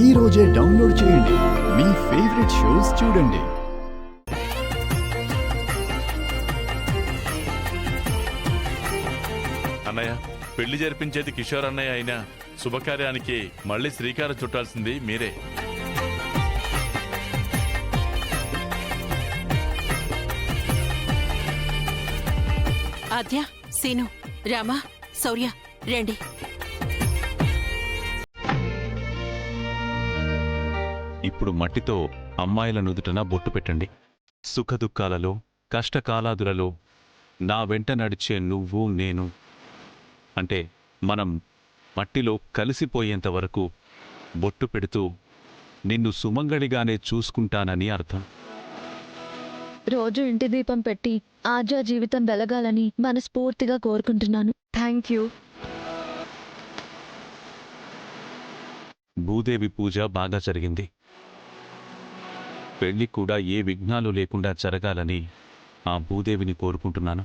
ఈ రోజే డౌన్లోడ్ చేయండి. మీ ఫేవరెట్ షోస్ చూడండి. అన్నయ్య, పెళ్లి జరిపించేది కిషోర్ అన్నయ్య అయినా శుభకార్యానికి మళ్ళీ శ్రీకారం చుట్టాల్సింది మీరే. ఆద్య, సీను, రామ, శౌర్య రండి. ఇప్పుడు మట్టితో అమ్మాయిల నుదుటన బొట్టు పెట్టండి. సుఖదుఖాలలో, కష్టకాలాదులలో నా వెంట నడిచే నువ్వు నేను అంటే మనం మట్టిలో కలిసిపోయేంత వరకు బొట్టు పెడుతూ నిన్ను సుమంగళిగానే చూసుకుంటానని అర్థం. రోజు ఇంటి దీపం పెట్టి ఆద్య జీవితం వెలగాలని మనస్ఫూర్తిగా కోరుకుంటున్నాను. Thank you. భూదేవి పూజ బాగా జరిగింది. పెళ్లి కూడా ఏ విఘ్నాలు లేకుండా జరగాలని ఆ భూదేవిని కోరుకుంటున్నాను.